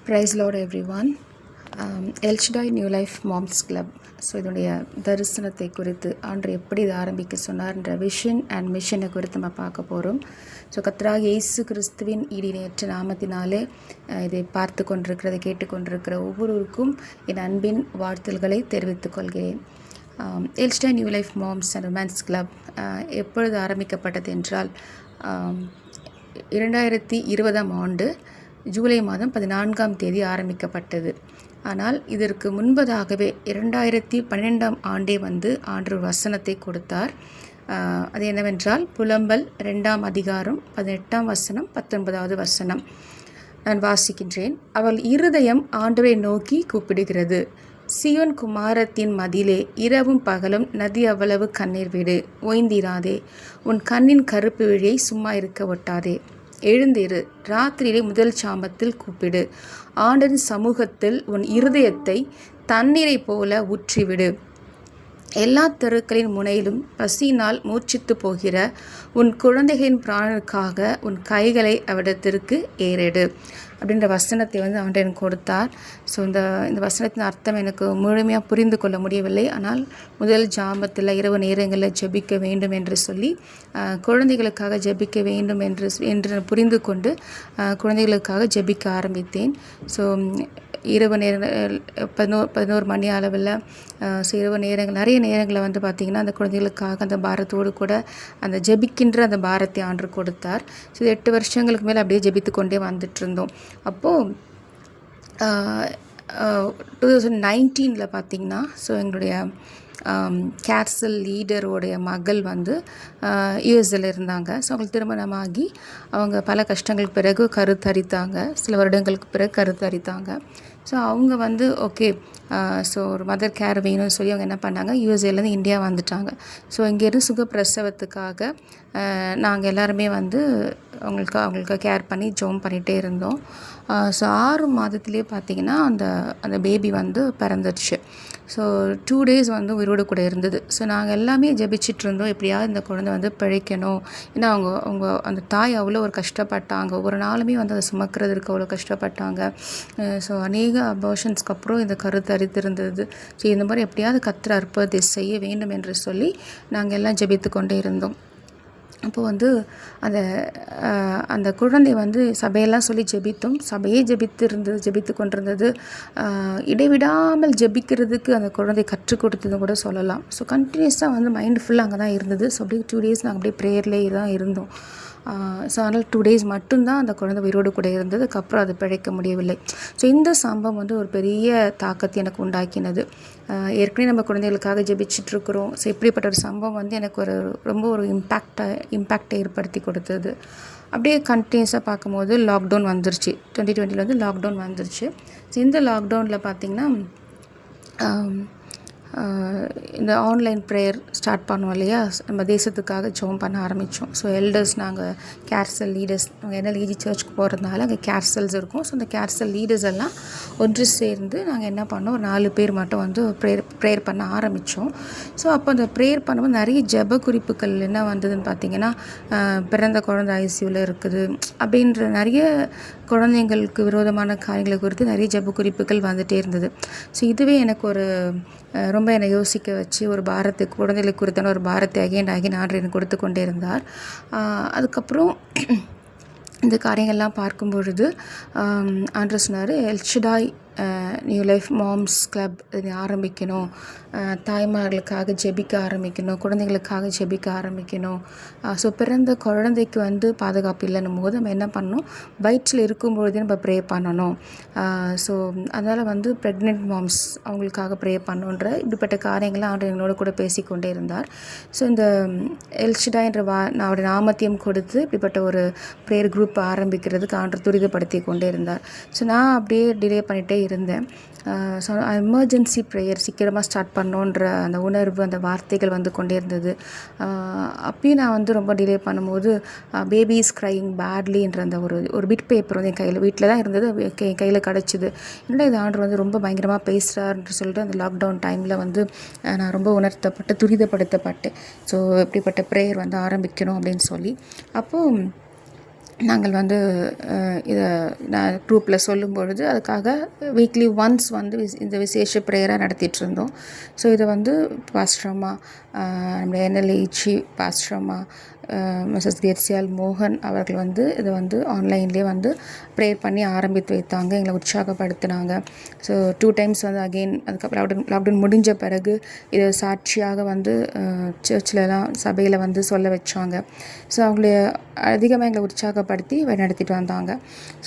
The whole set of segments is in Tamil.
Price lord every one. El Shaddai new life moms club. So இதனுடைய தரிசனத்தை குறித்து ஆண்டவர் எப்படி இதை ஆரம்பிக்க சொன்னார்ன்ற விஷன் அண்ட் மிஷனை குறித்து நம்ம பார்க்க போகிறோம். ஸோ கர்த்தராகிய இயேசு கிறிஸ்துவின் ஈடிணையற்ற நாமத்தினாலே இதை பார்த்து கொண்டிருக்கிறதை கேட்டுக்கொண்டிருக்கிற ஒவ்வொருவருக்கும் என் அன்பின் வாழ்த்துக்களை தெரிவித்துக் கொள்கிறேன். El Shaddai new life moms and women's club எப்பொழுது ஆரம்பிக்கப்பட்டது என்றால் 2020 ஆண்டு ஜூலை மாதம் 14 ஆரம்பிக்கப்பட்டது. ஆனால் இதற்கு முன்பதாகவே 2012 ஆண்டே ஆண்டவர் வசனத்தை கொடுத்தார். அது என்னவென்றால் புலம்பல் 2 அதிகாரம் 18 வசனம் 19 வசனம் நான் வாசிக்கின்றேன். அவள் இருதயம் ஆண்டவரை நோக்கி கூப்பிடுகிறது. சியோன் குமாரத்தின் மதிலே இரவும் பகலும் நதி அவ்வளவு கண்ணீர் விடு, ஓய்ந்திராதே, உன் கண்ணின் கருப்பு விழியை சும்மா இருக்க ஒட்டாதே. எழுந்திரு, ராத்திரியிலே முதல் சாமத்தில் கூப்பிடு, ஆண்டவரின் சமூகத்தில் உன் இருதயத்தை தண்ணீரை போல ஊற்றிவிடு. எல்லா தெருக்களின் முனையிலும் பசியினால் மூச்சித்து போகிற உன் குழந்தைகளின் பிராணனுக்காக உன் கைகளை அவரிடத்திற்கு ஏறெடு அப்படின்ற வசனத்தை ஆண்டவர் எனக்கு கொடுத்தார். ஸோ இந்த வசனத்தின் அர்த்தம் எனக்கு முழுமையாக புரிந்து கொள்ள முடியவில்லை. ஆனால் முதல் ஜாமத்தில் இரவு நேரங்களில் ஜெபிக்க வேண்டும் என்று சொல்லி குழந்தைகளுக்காக ஜெபிக்க வேண்டும் என்று புரிந்து கொண்டு குழந்தைகளுக்காக ஜெபிக்க ஆரம்பித்தேன். ஸோ இரவு நேரம் 11 மணி அளவில் இரவு நேரங்கள் நிறைய நேரங்களில் பார்த்திங்கன்னா அந்த குழந்தைகளுக்காக அந்த பாரத்தோடு கூட அந்த ஜெபிக்கின்ற அந்த பாரத்தை ஆண்டவர் கொடுத்தார். ஸோ 8 வருஷங்களுக்கு மேலே அப்படியே ஜெபித்து கொண்டே வந்துட்டு இருந்தோம். அப்போது 2019 பார்த்திங்கன்னா ஸோ எங்களுடைய கேர்சல் லீடரோடைய மகள் யூஎஸ்ல இருந்தாங்க. ஸோ அவங்களுக்கு திருமணமாகி அவங்க பல கஷ்டங்களுக்கு பிறகு கருத்தரித்தாங்க. சில வருடங்களுக்கு பிறகு கருத்தரித்தாங்க. ஸோ அவங்க ஓகே ஸோ ஒரு மதர் கேர் வேணும்னு சொல்லி அவங்க என்ன பண்ணாங்க, யூஎஸ்ஏலேருந்து இந்தியா வந்துட்டாங்க. ஸோ இங்கேருந்து சுகப்பிரசவத்துக்காக நாங்கள் எல்லாருமே அவங்களுக்கு கேர் பண்ணி ஜோம் பண்ணிகிட்டே இருந்தோம். ஸோ 6 மாதத்துலேயே பார்த்திங்கன்னா அந்த பேபி பிறந்துடுச்சு. ஸோ 2 days உயிரோடு கூட இருந்தது. ஸோ நாங்கள் எல்லாமே ஜெபிச்சுட்டு இருந்தோம், எப்படியாவது இந்த குழந்தை பிழைக்கணும். ஏன்னா அவங்க அந்த தாய் அவ்வளோ ஒரு கஷ்டப்பட்டாங்க. ஒவ்வொரு நாளுமே அதை சுமக்கிறதுக்கு அவ்வளோ கஷ்டப்பட்டாங்க. ஸோ அநேக அபார்ஷன்ஸ்க்கு அப்புறம் இந்த கருத்தரித்திருந்தது. ஸோ இந்த மாதிரி எப்படியாவது கர்த்தர் அற்புதத்தை செய்ய வேண்டும் என்று சொல்லி நாங்கள் எல்லாம் ஜெபித்து கொண்டே இருந்தோம். அப்போது அந்த குழந்தை சபையெல்லாம் சொல்லி ஜெபித்தோம். சபையே ஜெபித்து கொண்டிருந்தது. இடைவிடாமல் ஜெபிக்கிறதுக்கு அந்த குழந்தை கற்றுக் கொடுத்ததுன்னு கூட சொல்லலாம். ஸோ கண்டினியூஸாக மைண்ட் ஃபுல்லாக அங்கே தான் இருந்தது. ஸோ அப்படியே 2 days நாங்கள் அப்படியே ப்ரேயர்லேயே தான் இருந்தோம். ஸோ அதனால் 2 days மட்டும்தான் அந்த குழந்தை உயிரோடு கூட இருந்தது. அதுக்கப்புறம் அது பிழைக்க முடியவில்லை. ஸோ இந்த சம்பவம் ஒரு பெரிய தாக்கத்தை எனக்கு உண்டாக்கினது. ஏற்கனவே நம்ம குழந்தைகளுக்காக ஜெபிச்சிட்ருக்குறோம். ஸோ இப்படிப்பட்ட ஒரு சம்பவம் எனக்கு ரொம்ப ஒரு இம்பேக்டை ஏற்படுத்தி கொடுத்தது. அப்படியே கண்டினியூஸாக பார்க்கும்போது லாக்டவுன் வந்துருச்சு. 2020 லாக்டவுன் வந்துருச்சு. ஸோ இந்த லாக்டவுனில் பார்த்திங்கன்னா இந்த ஆன்லைன் ப்ரேயர் ஸ்டார்ட் பண்ணுவோம் இல்லையா, நம்ம தேசத்துக்காக ஜெபம் பண்ண ஆரம்பித்தோம். ஸோ எல்டர்ஸ் நாங்கள் கேர்சல் லீடர்ஸ் நாங்கள் NLEG சர்ச்சுக்கு போகிறதுனால அங்கே கேர்சல்ஸ் இருக்கும். ஸோ அந்த கேர்சல் லீடர்ஸ் எல்லாம் ஒன்று சேர்ந்து நாங்கள் என்ன பண்ணோம், ஒரு 4 பேர் மட்டும் ப்ரேயர் பண்ண ஆரம்பித்தோம். ஸோ அப்போ அந்த ப்ரேயர் பண்ணும்போது நிறைய ஜெப குறிப்புகள் என்ன வந்ததுன்னு பார்த்திங்கன்னா, பிறந்த குழந்தை ICUவில் இருக்குது அப்படின்ற நிறைய குழந்தைங்களுக்கு விரோதமான காரியங்களை குறித்து நிறைய ஜெப குறிப்புகள் வந்துகிட்டே இருந்தது. ஸோ இதுவே எனக்கு ரொம்ப என்னை யோசிக்க வச்சு ஒரு பாரத்தை குழந்தைகளுக்கு குறித்தான ஒரு பாரத்தை அகைன் ஆண்டவர் எனக்கு கொடுத்து கொண்டே இருந்தார். அதுக்கப்புறம் இந்த காரியங்கள்லாம் பார்க்கும் பொழுது ஆண்டவர் சொன்னார், El Shaddai new life moms club இது ஆரம்பிக்கணும், தாய்மார்களுக்காக ஜெபிக்க ஆரம்பிக்கணும், குழந்தைகளுக்காக ஜெபிக்க ஆரம்பிக்கணும். ஸோ பிறந்த குழந்தைக்கு பாதுகாப்பு இல்லைன்னும் போது நம்ம என்ன பண்ணணும், வயிற்றில் இருக்கும்பொழுதே நம்ம ப்ரே பண்ணணும். ஸோ அதனால் ப்ரெக்னென்ட் மாம்ஸ் அவங்களுக்காக ப்ரே பண்ணணுன்ற இப்படிப்பட்ட காரியங்கள்லாம் ஆண்டவர் எங்களோட கூட பேசிக்கொண்டே இருந்தார். ஸோ இந்த எல்ஷடாய் என்ற நான் அவருடைய நாமத்தையும் கொடுத்து இப்படிப்பட்ட ஒரு ப்ரேயர் குரூப் ஆரம்பிக்கிறதுக்கு ஆண்டவர் துரிதப்படுத்தி கொண்டே இருந்தார். ஸோ நான் அப்படியே டிலே பண்ணிகிட்டே இருந்தேன். ஸோ எமர்ஜென்சி ப்ரேயர் சீக்கிரமாக ஸ்டார்ட் பண்ணோன்ற அந்த உணர்வு, அந்த வார்த்தைகள் கொண்டே இருந்தது. அப்பயும் நான் ரொம்ப டிலே பண்ணும்போது பேபிஸ் க்ரையிங் பேட்லின்ற அந்த ஒரு பிட் பேப்பர் என் கையில் வீட்டில் தான் இருந்தது, என் கையில் கிடச்சிது. என்னடா இது ஆண்டவர் ரொம்ப பயங்கரமாக பேசுகிறாருன்னு சொல்லிட்டு அந்த லாக்டவுன் டைமில் நான் ரொம்ப உணர்த்தப்பட்டு துரிதப்படுத்தப்பட்டேன். ஸோ இப்படிப்பட்ட ப்ரேயர் ஆரம்பிக்கணும் அப்படின்னு சொல்லி அப்போது நாங்கள் வந்து இதை நான் குரூப்பில் சொல்லும் பொழுது அதுக்காக வீக்லி ஒன்ஸ் வந்து இந்த விசேஷ ப்ரேயராக நடத்திட்டுருந்தோம். ஸோ இதை வந்து பாஸ்ட்ரம்மா, நம்முடைய என்எல்ஏச்சி பாஸ்ட்ரம்மா மிஸ்ஸஸ் கெர்சியால் மோகன் அவர்கள் வந்து இதை வந்து ஆன்லைன்லேயே வந்து ப்ரேயர் பண்ணி ஆரம்பித்து வைத்தாங்க, எங்களை உற்சாகப்படுத்தினாங்க. ஸோ 2 டைம்ஸ் வந்து அகெயின் அதுக்கப்புறம் லாக்டவுன் முடிஞ்ச பிறகு இதை சாட்சியாக வந்து சர்ச்லலாம் சபையில் வந்து சொல்ல வச்சாங்க. ஸோ அவங்கள அதிகமாக எங்களை உற்சாகப்படுத்தி நடத்திட்டு வந்தாங்க.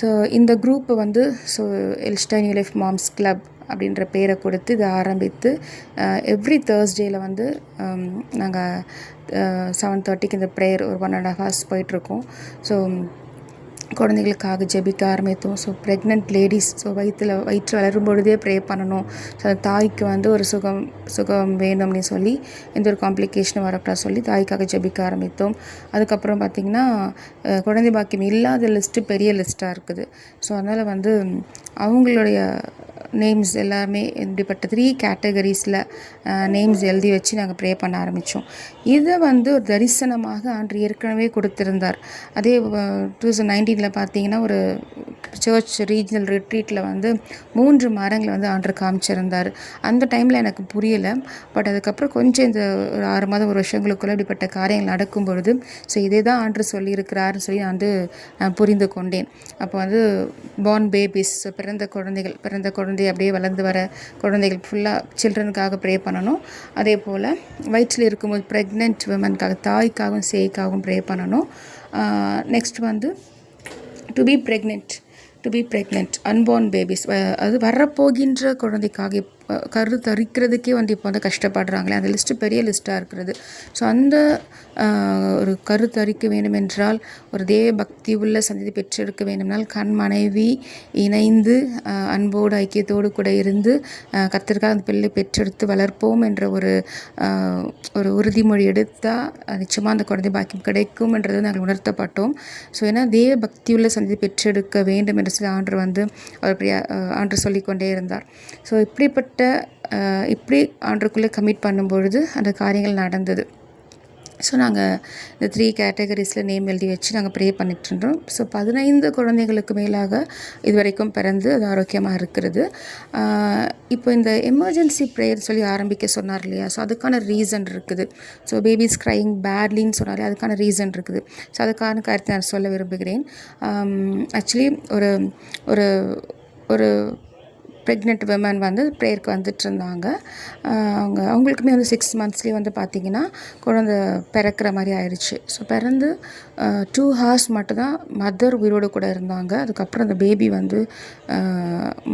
ஸோ இந்த குரூப்பு வந்து எல்ஸ்டன் நியூ லைஃப் மாம்ஸ் கிளப் அப்படின்ற பேரை கொடுத்து இதை ஆரம்பித்து எவ்ரி தேர்ஸ்டேயில் வந்து நாங்கள் 7:30க்கு இந்த ப்ரேயர் ஒரு 1.5 hours போயிட்டுருக்கோம். ஸோ குழந்தைகளுக்காக ஜெபிக்க ஆரம்பித்தோம். ஸோ ப்ரெக்னென்ட் லேடிஸ், ஸோ வயிற்று வளரும் பொழுதே ப்ரே பண்ணணும். ஸோ அந்த தாய்க்கு வந்து ஒரு சுகம் வேணும் அப்படின்னு சொல்லி எந்த ஒரு காம்ப்ளிகேஷனும் வரக்கூடாது சொல்லி தாய்க்காக ஜெபிக்க ஆரம்பித்தோம். அதுக்கப்புறம் பார்த்திங்கன்னா குழந்தை பாக்கியம் இல்லாத லிஸ்ட்டு பெரிய லிஸ்ட்டாக இருக்குது. ஸோ அதனால் வந்து அவங்களுடைய நேம்ஸ் எல்லாமே இப்படிப்பட்ட 3 கேட்டகரிஸில் நேம்ஸ் எழுதி வச்சு நாங்கள் ப்ரே பண்ண ஆரம்பித்தோம். இதை வந்து ஒரு தரிசனமாக ஆண்டு ஏற்கனவே கொடுத்திருந்தார். அதே 2019 பார்த்தீங்கன்னா ஒரு சர்ச் ரீஜனல் ரிட்ரீட்டில் வந்து 3 மரங்களை வந்து ஆண்டு காமிச்சிருந்தார். அந்த டைமில் எனக்கு புரியலை. பட் அதுக்கப்புறம் கொஞ்சம் இந்த ஒரு 6 மாதம் ஒரு வருஷங்களுக்குள்ளே இப்படிப்பட்ட காரியங்கள் நடக்கும் பொழுது ஸோ இதே தான் ஆண்டு சொல்லியிருக்கிறாருன்னு சொல்லி நான் வந்து புரிந்து கொண்டேன். அப்போ வந்து பார்ன் பேபிஸ், பிறந்த குழந்தை அப்படியே வளர்ந்து வர குழந்தைகள் ஃபுல்லாக சில்ட்ரனுக்காக ப்ரே பண்ணணும். அதே போல் வயிற்றில் இருக்கும்போது ப்ரெக்னென்ட் விமனுக்காக, தாய்க்காகவும் சேய்க்காகவும் ப்ரே பண்ணணும். நெக்ஸ்ட் வந்து to be pregnant unborn babies, அது வரப்போகின்ற குழந்தைக்காக கரு தரிக்கிறதுக்கே வந்து இப்போ வந்து கஷ்டப்படுறாங்களே, அந்த லிஸ்ட்டு பெரிய லிஸ்ட்டாக இருக்கிறது. ஸோ அந்த ஒரு கரு தரிக்க வேண்டுமென்றால் ஒரு தேவ பக்தி உள்ள சந்ததி பெற்றெடுக்க வேண்டுமென்றால் கண் மனைவி இணைந்து அன்போடு ஐக்கியத்தோடு கூட இருந்து கர்த்தருக்காக அந்த பிள்ளை பெற்றெடுத்து வளர்ப்போம் என்ற ஒரு உறுதிமொழி எடுத்தால் நிச்சயமாக அந்த குழந்தை பாக்கியம் கிடைக்கும் என்றது நாங்கள் உணர்த்தப்பட்டோம். ஸோ ஏன்னா தேவ பக்தியுள்ள சந்ததி பெற்றெடுக்க வேண்டும் என்று சொல்லி ஆண்டவர் வந்து ஆண்டவர் சொல்லிக்கொண்டே இருந்தார். ஸோ இப்படி ஆண்டருக்குள்ளே கமிட் பண்ணும்பொழுது அந்த காரியங்கள் நடந்தது. ஸோ நாங்கள் இந்த 3 கேட்டகரிஸில் நேம் எழுதி வச்சு நாங்கள் ப்ரே பண்ணிட்டுருந்தோம். ஸோ 15 குழந்தைகளுக்கு மேலாக இது வரைக்கும் பிறந்து அது ஆரோக்கியமாக இருக்கிறது. இப்போ இந்த எமர்ஜென்சி ப்ரேயர் சொல்லி ஆரம்பிக்க சொன்னார் இல்லையா, ஸோ அதுக்கான ரீசன் இருக்குது. ஸோ பேபிஸ் க்ரையிங் பேட்லின்னு சொன்னாலே அதுக்கான ரீசன் இருக்குது. ஸோ அதுக்கான கருத்தை நான் சொல்ல விரும்புகிறேன். ஆக்சுவலி ஒரு ஒரு ப்ரெக்னென்ட் விமன் வந்து ப்ரேயருக்கு வந்துட்டு இருந்தாங்க. அவங்களுக்குமே வந்து 6 monthsலேயே வந்து பார்த்திங்கன்னா குழந்தை பிறக்கிற மாதிரி ஆயிடுச்சு. ஸோ பிறந்து 2 hours மட்டும்தான் மதர் உயிரோடு கூட இருந்தாங்க. அதுக்கப்புறம் அந்த பேபி வந்து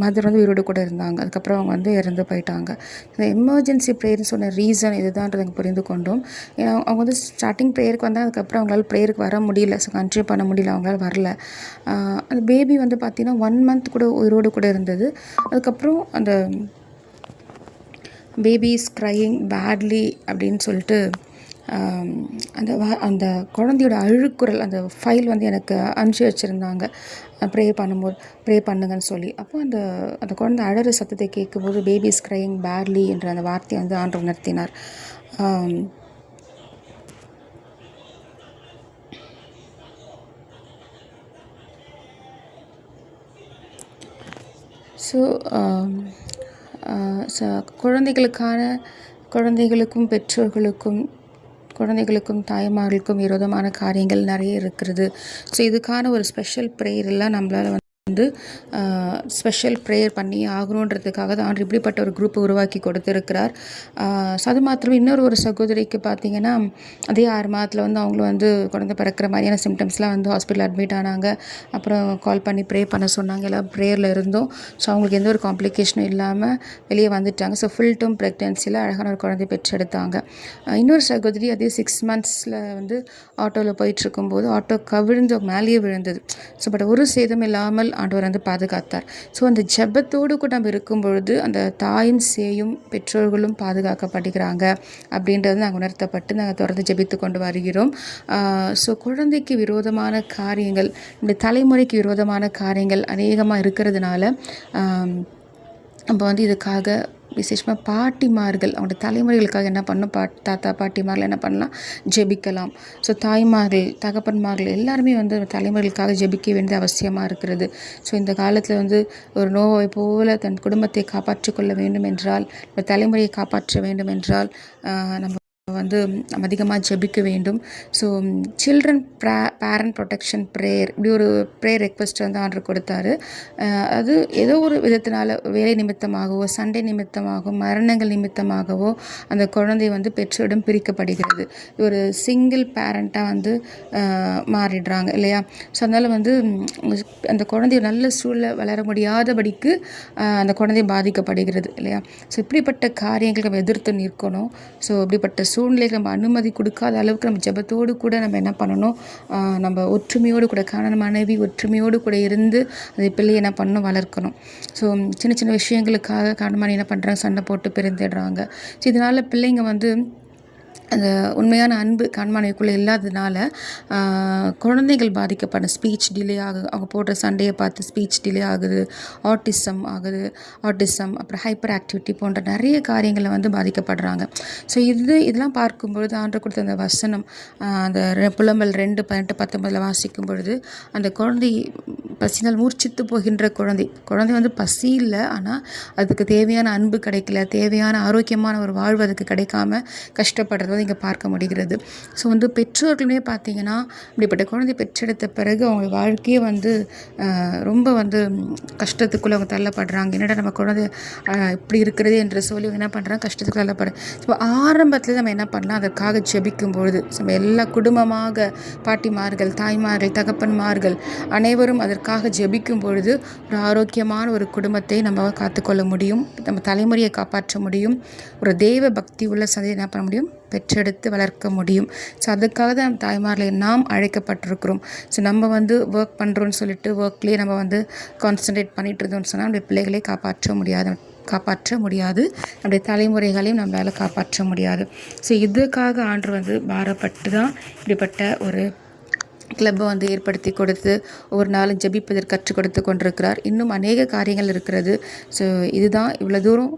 மதர் வந்து உயிரோடு கூட இருந்தாங்க. அதுக்கப்புறம் அவங்க வந்து இறந்து போயிட்டாங்க. இந்த எமர்ஜென்சி ப்ரேயர்னு சொன்ன ரீசன் இதுதான்றது எனக்கு புரிந்து கொண்டோம். அவங்க வந்து ஸ்டார்டிங் ப்ரேயருக்கு வந்தால் அதுக்கப்புறம் அவங்களால ப்ரேயருக்கு வர முடியல, ஸோ கன்டினியூ பண்ண முடியல, அவங்களால வரல. அந்த பேபி வந்து பார்த்திங்கன்னா 1 month கூட உயிரோடு கூட இருந்தது. அதுக்கப்புறம் அந்த பேபிஸ் க்ரையிங் பேட்லி அப்படின்னு சொல்லிட்டு அந்த குழந்தையோட அழுக்குரல் அந்த ஃபைல் வந்து எனக்கு அனுப்பிச்சி வச்சுருந்தாங்க ப்ரே பண்ணுங்கன்னு சொல்லி. அப்போ அந்த குழந்தை அழற சத்தத்தை கேட்கும்போது பேபிஸ் க்ரையிங் பேட்லி என்ற அந்த வார்த்தையை வந்து ஆண்டவர் உணர்த்தினார். ஸோ குழந்தைகளுக்கும் குழந்தைகளுக்கும் தாய்மார்களுக்கும் விரோதமான காரியங்கள் நிறைய இருக்கிறது. ஸோ இதுக்கான ஒரு ஸ்பெஷல் ப்ரேயர் எல்லாம் நம்மளால் வந்து ஸ்பெஷல் ப்ரேயர் பண்ணி ஆகணுன்றதுக்காக தான் ஆண்டு இப்படிப்பட்ட ஒரு குரூப்பை உருவாக்கி கொடுத்துருக்கிறார். ஸோ அது மாத்திரம் இன்னொரு சகோதரிக்கு பார்த்திங்கன்னா அதே 6 மாதத்தில் வந்து அவங்களும் வந்து குழந்தை பிறக்கிற மாதிரியான சிம்டம்ஸ்லாம் வந்து ஹாஸ்பிட்டல் அட்மிட் ஆனாங்க. அப்புறம் கால் பண்ணி ப்ரே பண்ண சொன்னாங்க. எல்லாம் ப்ரேயரில் இருந்தோம். ஸோ அவங்களுக்கு எந்த ஒரு காம்ப்ளிகேஷனும் இல்லாமல் வெளியே வந்துட்டாங்க. ஸோ ஃபுல் டேர்ம் ப்ரெக்னென்சியில் அழகான ஒரு குழந்தை பெற்றெடுத்தாங்க. இன்னொரு சகோதரி அதே 6 monthஸில் வந்து ஆட்டோவில் போயிட்டுருக்கும்போது ஆட்டோ கவிழ்ந்து மேலேயே விழுந்தது. ஸோ பட் ஒரு சேதம் இல்லாமல் ஆண்டவர் வந்து பாதுகாத்தார். ஸோ அந்த ஜெபத்தோடு கூட நம்ம இருக்கும் பொழுது அந்த தாயும் சேயும் பெற்றோர்களும் பாதுகாக்கப்படுகிறாங்க அப்படின்றது நாங்கள் உணர்த்தப்பட்டு நாங்கள் தொடர்ந்து ஜெபித்து கொண்டு வருகிறோம். ஸோ குழந்தைக்கு விரோதமான காரியங்கள், இந்த தலைமுறைக்கு விரோதமான காரியங்கள் அநேகமாக இருக்கிறதுனால நம்ம வந்து இதுக்காக விசேஷமாக பாட்டிமார்கள் அவங்களோட தலைமுறைகளுக்காக என்ன பண்ணணும், தாத்தா பாட்டிமார்கள் என்ன பண்ணலாம், ஜெபிக்கலாம். ஸோ தாய்மார்கள் தகப்பன்மார்கள் எல்லாருமே வந்து தலைமுறைகளுக்காக ஜெபிக்க வேண்டியது அவசியமாக இருக்கிறது. ஸோ இந்த காலத்தில் வந்து ஒரு நோவை போல தன் குடும்பத்தை காப்பாற்றிக் கொள்ள வேண்டும் என்றால், தலைமுறையை காப்பாற்ற வேண்டும் என்றால் நம்ம வந்து நம்ம அதிகமாக ஜெபிக்க வேண்டும். So children parent protection prayer இப்படி ஒரு ப்ரேயர் ரெக்வெஸ்ட் வந்து ஆர்டர் கொடுத்தாரு. அது ஏதோ ஒரு விதத்தினால வேலை நிமித்தமாகவோ சண்டை நிமித்தமாகவோ மரணங்கள் நிமித்தமாகவோ அந்த குழந்தை வந்து பெற்றோரிடம் பிரிக்கப்படுகிறது. ஒரு சிங்கிள் பேரண்ட்டாக வந்து மாறிடுறாங்க இல்லையா. ஸோ அதனால் வந்து அந்த குழந்தை நல்ல சூழலை வளர முடியாதபடிக்கு அந்த குழந்தை பாதிக்கப்படுகிறது இல்லையா. ஸோ இப்படிப்பட்ட காரியங்களுக்கு நம்ம எதிர்த்து நிற்கணும். ஸோ இப்படிப்பட்ட சூழ்நிலைக்கு நம்ம அனுமதி கொடுக்காத அளவுக்கு நம்ம ஜெபத்தோடு கூட நம்ம என்ன பண்ணணும், நம்ம ஒற்றுமையோடு கூட கணவன் மனைவி ஒற்றுமையோடு கூட இருந்து அந்த பிள்ளையை என்ன பண்ணணும், வளர்க்கணும். ஸோ சின்ன சின்ன விஷயங்களுக்காக கணவன் மனைவி என்ன பண்ணுறாங்க, சண்டை போட்டு பிரிந்துடுறாங்க. ஸோ இதனால் பிள்ளைங்க வந்து அந்த உண்மையான அன்பு கண்மனைக்குள்ளே இல்லாததுனால குழந்தைகள் பாதிக்கப்படும். ஸ்பீச் டிலே ஆகுது, அவங்க போடுற சண்டையை பார்த்து ஸ்பீச் டிலே ஆகுது, ஆட்டிசம் அப்புறம் ஹைப்பர் ஆக்டிவிட்டி போன்ற நிறைய காரியங்களை வந்து பாதிக்கப்படுறாங்க. ஸோ இதெல்லாம் பார்க்கும்பொழுது ஆண்டவர் கொடுத்த அந்த வசனம் அந்த புலம்பல் 2:18-19 வாசிக்கும் பொழுது அந்த குழந்தை பசினால் மூர்ச்சித்து போகின்ற குழந்தை வந்து பசி இல்லை, ஆனால் அதுக்கு தேவையான அன்பு கிடைக்கல, தேவையான ஆரோக்கியமான ஒரு வாழ்வு அதுக்கு கிடைக்காம கஷ்டப்படுறது இங்கே பார்க்க முடிகிறது. ஸோ வந்து பெற்றோர்களுமே பார்த்திங்கன்னா இப்படிப்பட்ட குழந்தை பெற்றெடுத்த பிறகு அவங்க வாழ்க்கையே வந்து ரொம்ப வந்து கஷ்டத்துக்குள்ளே அவங்க தள்ளப்படுறாங்க. என்னடா நம்ம குழந்தை இப்படி இருக்கிறது என்று சொல்லி என்ன பண்ணுறாங்க, கஷ்டத்துக்கு தள்ளப்படுறேன். ஸோ ஆரம்பத்தில் நம்ம என்ன பண்ணலாம், அதற்காக ஜெபிக்கும் பொழுது நம்ம எல்லா குடும்பமாக பாட்டிமார்கள் தாய்மார்கள் தகப்பன்மார்கள் அனைவரும் அதற்காக ஜெபிக்கும் பொழுது ஒரு ஆரோக்கியமான ஒரு குடும்பத்தை நம்ம காத்துக்கொள்ள முடியும், நம்ம தலைமுறையை காப்பாற்ற முடியும், ஒரு தெய்வ பக்தி உள்ள சதையை என்ன பண்ண முடியும், பெற்றெடுத்து வளர்க்க முடியும். ஸோ அதுக்காக தான் தாய்மார்களை நாம் அழைக்கப்பட்டிருக்கிறோம். ஸோ நம்ம வந்து ஒர்க் பண்ணுறோன்னு சொல்லிட்டு ஒர்க்லேயே நம்ம வந்து கான்சன்ட்ரேட் பண்ணிகிட்டு இருந்தோம்னு சொன்னால் நம்முடைய பிள்ளைகளை காப்பாற்ற முடியாது, நம்முடைய தலைமுறைகளையும் நம்மளால் காப்பாற்ற முடியாது. ஸோ இதுக்காக ஆண்டவர் வந்து பாரப்பட்டு தான் இப்படிப்பட்ட ஒரு கிளப்பை வந்து ஏற்படுத்தி கொடுத்து ஒவ்வொரு நாளும் ஜெபிப்பதற்கு கற்றுக் கொடுத்து கொண்டிருக்கிறார். இன்னும் அநேக காரியங்கள் இருக்கிறது. ஸோ இதுதான் இவ்வளோ தூரம்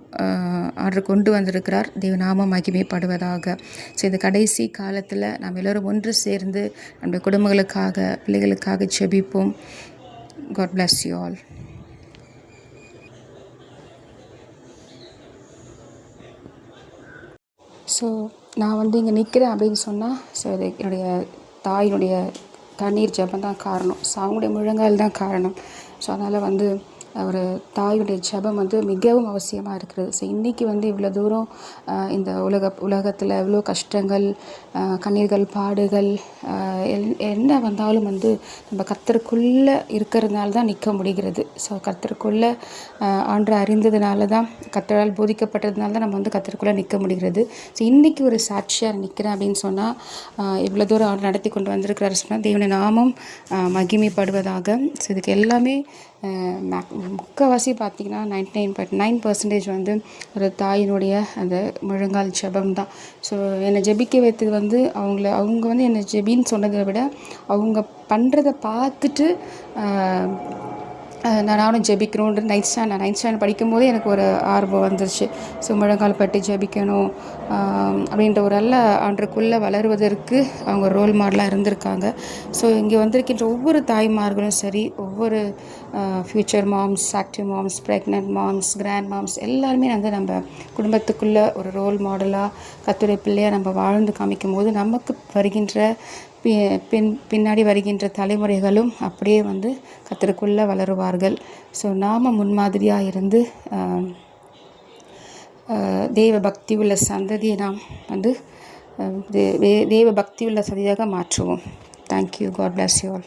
ஆர்டர் கொண்டு வந்திருக்கிறார். தேவநாமம் மகிமைப்படுவதாக. ஸோ இந்த கடைசி காலத்தில் நாம் எல்லோரும் ஒன்று சேர்ந்து நம்முடைய குடும்பங்களுக்காக பிள்ளைகளுக்காக ஜெபிப்போம். God bless you all. So நான் வந்து இங்கே நிற்கிறேன் அப்படின்னு சொன்னால், ஸோ இது என்னுடைய தாயினுடைய கண்ணீர் ஜெபம் தான் காரணம். ஸோ அவங்களுடைய முழங்கால் தான் காரணம். ஸோ அதனால் வந்து ஒரு தாயுடைய ஜெபம் வந்து மிகவும் அவசியமாக இருக்கிறது. ஸோ இன்றைக்கி வந்து இவ்வளோ தூரம் இந்த உலகத்தில் எவ்வளோ கஷ்டங்கள் கண்ணீர்கள் பாடுகள் என்ன வந்தாலும் வந்து நம்ம கர்த்தருக்குள்ளே இருக்கிறதுனால தான் நிற்க முடிகிறது. ஸோ கர்த்தருக்குள்ளே ஆண்டவரை அறிந்ததுனால தான், கர்த்தரால் போதிக்கப்பட்டதுனால தான் நம்ம வந்து கர்த்தருக்குள்ளே நிற்க முடிகிறது. ஸோ இன்றைக்கி ஒரு சாட்சியாக நிற்கிறேன் அப்படின்னு சொன்னால், இவ்வளோ தூரம் ஆண்டு நடத்தி கொண்டு வந்திருக்கிறாரு சொன்னால் தேவனுடைய நாமம் மகிமைப்படுவதாக. ஸோ இதுக்கு எல்லாமே முக்கால்வாசி பார்த்திங்கன்னா 99.9% வந்து ஒரு தாயினுடைய அந்த முழங்கால் ஜெபம் தான். ஸோ என்னை ஜெபிக்க வைத்தது வந்து அவங்க வந்து என்னை ஜெபின்னு சொன்னதை விட அவங்க பண்ணுறதை பார்த்துட்டு நானும் ஜெபிக்கணுன்ற நைன்த் ஸ்டாண்டர்ட் படிக்கும்போதே எனக்கு ஒரு ஆர்வம் வந்துருச்சு. ஸோ முழங்கால் பட்டு ஜெபிக்கணும் அப்படின்ற ஒரு நல்ல ஆண்டுக்குள்ளே வளருவதற்கு அவங்க ரோல் மாடலாக இருந்திருக்காங்க. ஸோ இங்கே வந்திருக்கின்ற ஒவ்வொரு தாய்மார்களும் சரி, ஒவ்வொரு future moms, active moms, pregnant moms, grand moms எல்லாருமே வந்து நம்ம குடும்பத்துக்குள்ளே ஒரு ரோல் மாடலாக கர்த்தருடைய பிள்ளையாக நம்ம வாழ்ந்து காமிக்கும் போது நமக்கு வருகின்ற பின்னாடி வருகின்ற தலைமுறைகளும் அப்படியே வந்து கர்த்தருக்குள்ளே வளருவார்கள். ஸோ நாம் முன்மாதிரியாக இருந்து தெய்வ பக்தி உள்ள சந்ததியை நாம் வந்து தெய்வ பக்தி உள்ள சந்ததியாக மாற்றுவோம். Thank you. God bless you all.